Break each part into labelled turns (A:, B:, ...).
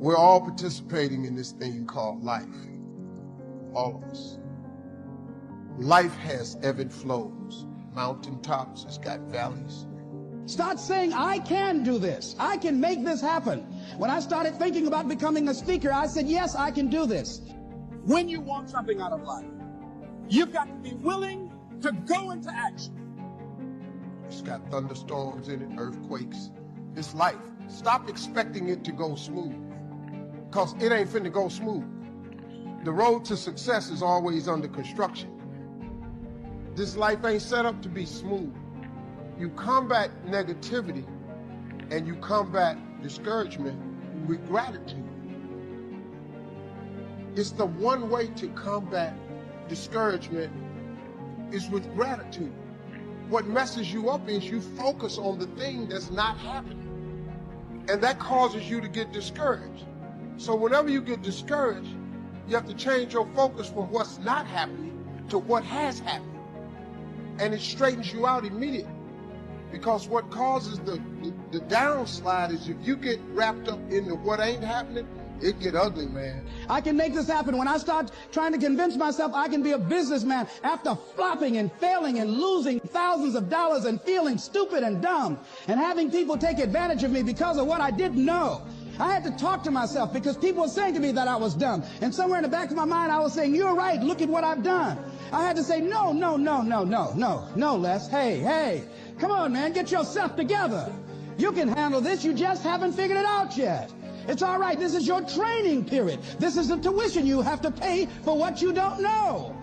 A: We're all participating in this thing called life. All of us. Life has ebb and flows. Mountaintops, it's got valleys.
B: Start saying, I can do this. I can make this happen. When I started thinking about becoming a speaker, I said, yes, I can do this.
C: When you want something out of life, you've got to be willing to go into action.
A: It's got thunderstorms in it, earthquakes. It's life. Stop expecting it to go smooth, because it ain't finna go smooth. The road to success is always under construction. This life ain't set up to be smooth. You combat negativity and you combat discouragement with gratitude. It's the one way to combat discouragement is with gratitude. What messes you up is you focus on the thing that's not happening. And that causes you to get discouraged. So whenever you get discouraged, you have to change your focus from what's not happening to what has happened. And it straightens you out immediately. Because what causes the downslide is if you get wrapped up into what ain't happening, it get ugly, man.
B: I can make this happen. When I start trying to convince myself I can be a businessman after flopping and failing and losing thousands of dollars and feeling stupid and dumb and having people take advantage of me because of what I didn't know. I had to talk to myself because people were saying to me that I was dumb. And somewhere in the back of my mind, I was saying, you're right, look at what I've done. I had to say, no, Les. Hey, come on, man, get yourself together. You can handle this, you just haven't figured it out yet. It's all right, this is your training period. This is the tuition you have to pay for what you don't know.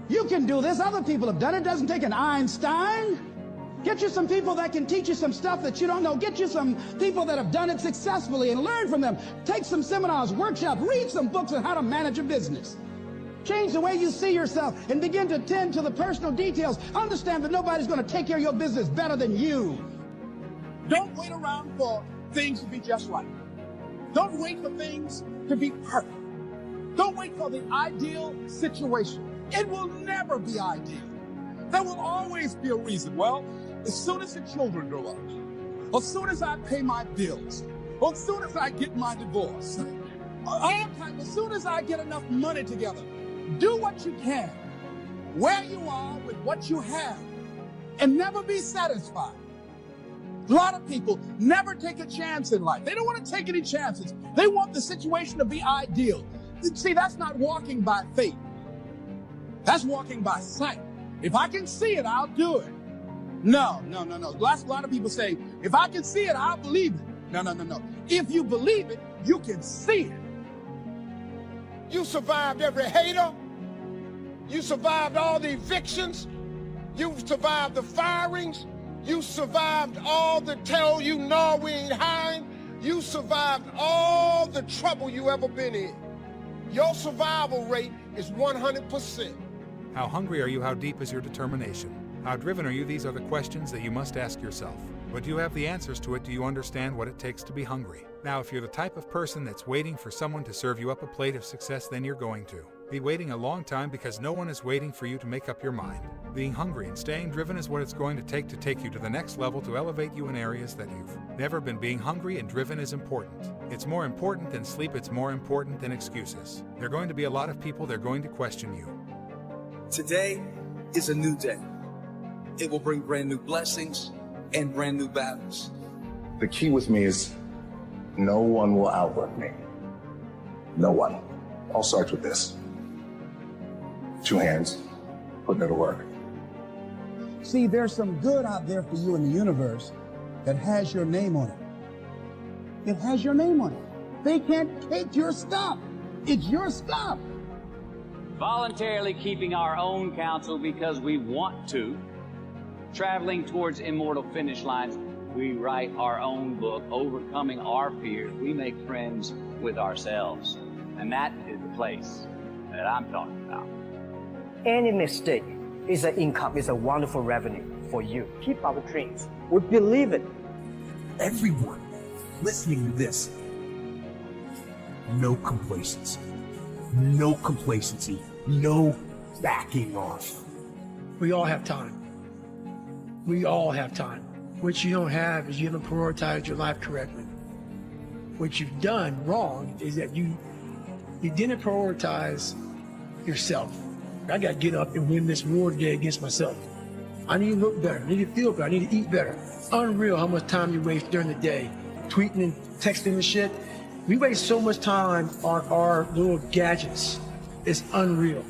B: You can do this, other people have done it. It doesn't take an Einstein. Get you some people that can teach you some stuff that you don't know. Get you some people that have done it successfully and learn from them. Take some seminars, workshops, read some books on how to manage a business. Change the way you see yourself and begin to tend to the personal details. Understand that nobody's going to take care of your business better than you.
C: Don't wait around for things to be just right. Don't wait for things to be perfect. Don't wait for the ideal situation. It will never be ideal. There will always be a reason. Well, as soon as the children grow up, as soon as I pay my bills, or as soon as I get my divorce, as soon as I get enough money together, do what you can, where you are with what you have, and never be satisfied. A lot of people never take a chance in life. They don't want to take any chances. They want the situation to be ideal. See, that's not walking by faith. That's walking by sight. If I can see it, I'll do it. No. That's a lot of people say, if I can see it, I'll believe it. No. If you believe it, you can see it.
A: You survived every hater. You survived all the evictions. You survived the firings. You survived all the tell you no, we ain't hiring. You survived all the trouble you ever been in. Your survival rate is 100%.
D: How hungry are you? How deep is your determination? How driven are you? These are the questions that you must ask yourself. But do you have the answers to it? Do you understand what it takes to be hungry? Now, if you're the type of person that's waiting for someone to serve you up a plate of success, then you're going to be waiting a long time, because no one is waiting for you to make up your mind. Being hungry and staying driven is what it's going to take you to the next level, to elevate you in areas that you've never been. Being hungry and driven is important. It's more important than sleep. It's more important than excuses. There are going to be a lot of people. They're going to question you.
E: Today is a new day. It will bring brand new blessings and brand new battles.
F: The key with me is no one will outwork me. No one. I'll start with this. 2 hands, putting it to work.
B: See, there's some good out there for you in the universe that has your name on it. It has your name on it. They can't take your stuff. It's your stuff.
G: Voluntarily keeping our own counsel because we want to. Traveling towards immortal finish lines, we write our own book, overcoming our fears. We make friends with ourselves. And that is the place that I'm talking about.
H: Any mistake is an income, is a wonderful revenue for you. Keep our dreams. We believe it.
I: Everyone listening to this, no complacency. No complacency. No backing off.
J: We all have time. We all have time. What you don't have is you haven't prioritized your life correctly. what you've done wrong is that you didn't prioritize yourself. I got to get up and win this war today against myself. I need to look better. I need to feel better. I need to eat better. Unreal how much time you waste during the day, tweeting and texting and shit. We waste so much time on our little gadgets. It's unreal.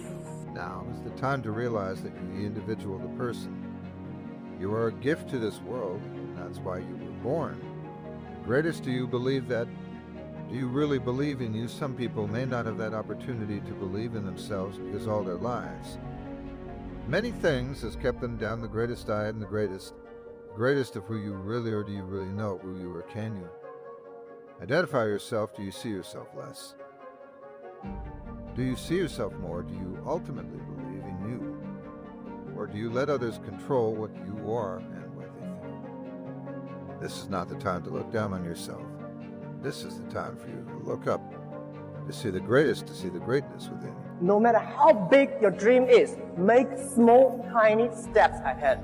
K: Now is the time to realize that you're the individual, the person. You are a gift to this world, and that's why you were born. Greatest, do you believe that? Do you really believe in you? Some people may not have that opportunity to believe in themselves because all their lives. Many things has kept them down. The greatest I and the greatest of who you really are. Do you really know who you are? Can you identify yourself? Do you see yourself less? Do you see yourself more? Do you ultimately believe in you? Or do you let others control what you are and what they think? This is not the time to look down on yourself. This is the time for you to look up, to see the greatest, to see the greatness within you.
H: No matter how big your dream is, make small, tiny steps ahead.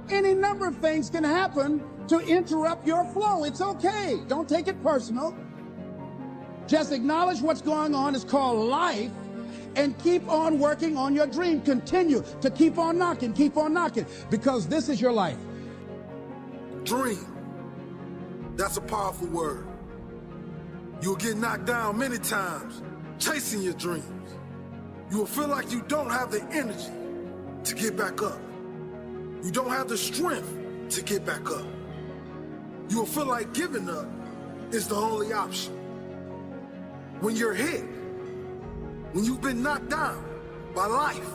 B: Any number of things can happen to interrupt your flow. It's okay. Don't take it personal. Just acknowledge what's going on. It's called life. And keep on working on your dream. Continue to keep on knocking, because this is your life.
L: Dream. That's a powerful word. You'll get knocked down many times chasing your dreams. You will feel like you don't have the energy to get back up. You don't have the strength to get back up. You will feel like giving up is the only option. When you're hit, when you've been knocked down by life,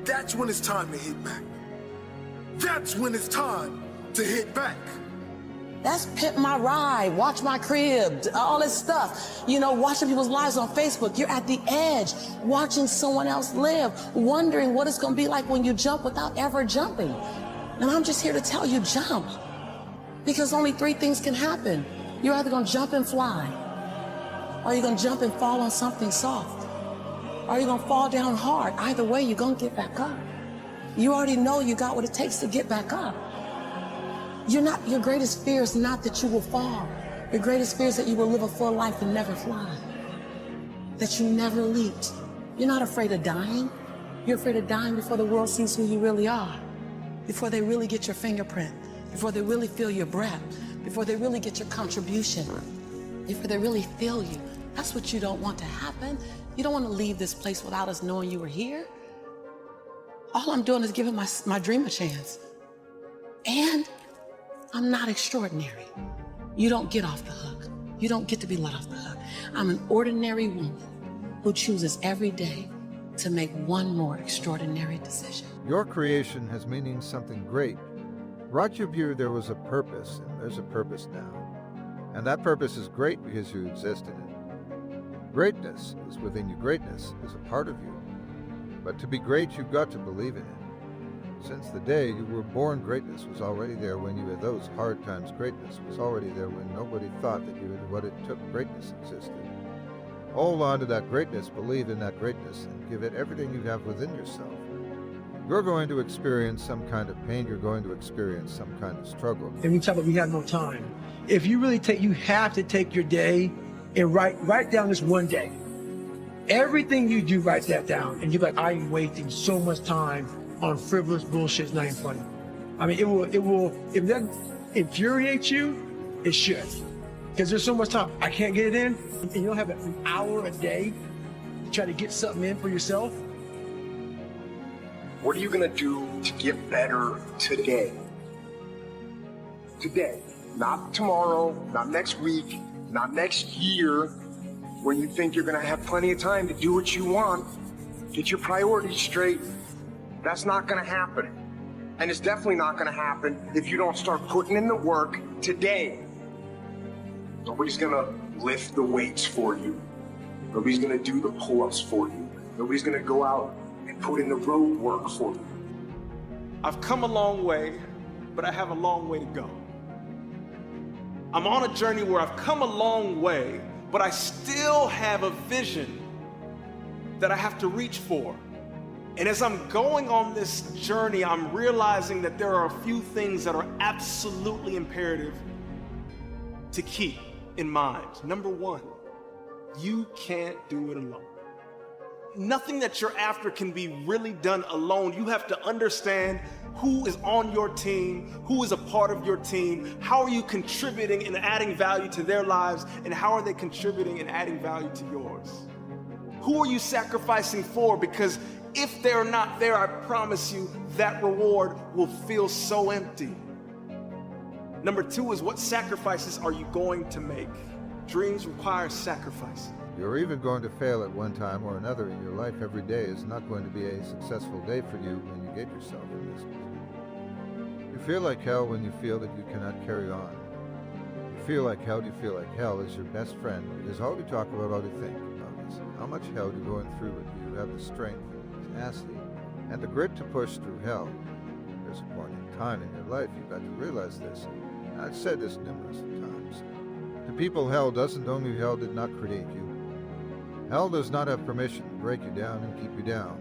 L: that's when it's time to hit back. That's when it's time to hit back.
M: That's Pimp My Ride, Watch My Crib, all this stuff. You know, watching people's lives on Facebook. You're at the edge, watching someone else live, wondering what it's going to be like when you jump without ever jumping. And I'm just here to tell you, jump. Because only 3 things can happen. You're either going to jump and fly, or you're going to jump and fall on something soft, or you're going to fall down hard. Either way, you're going to get back up. You already know you got what it takes to get back up. Your greatest fear is not that you will fall. Your greatest fear is that you will live a full life and never fly. That you never leaped. You're not afraid of dying. You're afraid of dying before the world sees who you really are. Before they really get your fingerprint. Before they really feel your breath. Before they really get your contribution. Before they really feel you. That's what you don't want to happen. You don't want to leave this place without us knowing you were here. All I'm doing is giving my dream a chance. And I'm not extraordinary. You don't get off the hook. You don't get to be let off the hook. I'm an ordinary woman who chooses every day to make one more extraordinary decision.
K: Your creation has meaning something great. Brought you here, there was a purpose, and there's a purpose now. And that purpose is great because you exist in it. Greatness is within you. Greatness is a part of you. But to be great, you've got to believe in it. Since the day you were born, greatness was already there when you had those hard times. Greatness was already there when nobody thought that you had what it took. Greatness existed. Hold on to that greatness, believe in that greatness, and give it everything you have within yourself. You're going to experience some kind of pain. You're going to experience some kind of struggle.
J: And we talk about we have no time. If you really you have to take your day and write down this one day. Everything you do, write that down. And you're like, I'm wasting so much time on frivolous bullshit. It's not even funny. I mean, it will, if that infuriates you, it should. Because there's so much time. I can't get it in, and you don't have an hour a day to try to get something in for yourself.
I: What are you gonna do to get better today? Today, not tomorrow, not next week, not next year, when you think you're gonna have plenty of time to do what you want, get your priorities straight. That's not gonna happen. And it's definitely not gonna happen if you don't start putting in the work today. Nobody's gonna lift the weights for you. Nobody's gonna do the pull-ups for you. Nobody's gonna go out and put in the road work for you.
N: I've come a long way, but I have a long way to go. I'm on a journey where I've come a long way, but I still have a vision that I have to reach for. And as I'm going on this journey, I'm realizing that there are a few things that are absolutely imperative to keep. in mind. Number one, you can't do it alone. Nothing that you're after can be really done alone. You have to understand who is on your team, who is a part of your team, how are you contributing and adding value to their lives, and how are they contributing and adding value to yours? Who are you sacrificing for? Because if they're not there, I promise you that reward will feel so empty. Number two is, what sacrifices are you going to make? Dreams require sacrifice.
K: You're even going to fail at one time or another in your life. Every day is not going to be a successful day for you when you get yourself in this position. You feel like hell when you feel that you cannot carry on. You feel like hell, you feel like hell is your best friend, because all you talk about, all you think about is how much hell you're going through, but you have the strength, the tenacity, and the grit to push through hell. There's a point in time in your life you've got to realize this. I've said this numerous times. To people, hell doesn't own you. Hell did not create you. Hell does not have permission to break you down and keep you down.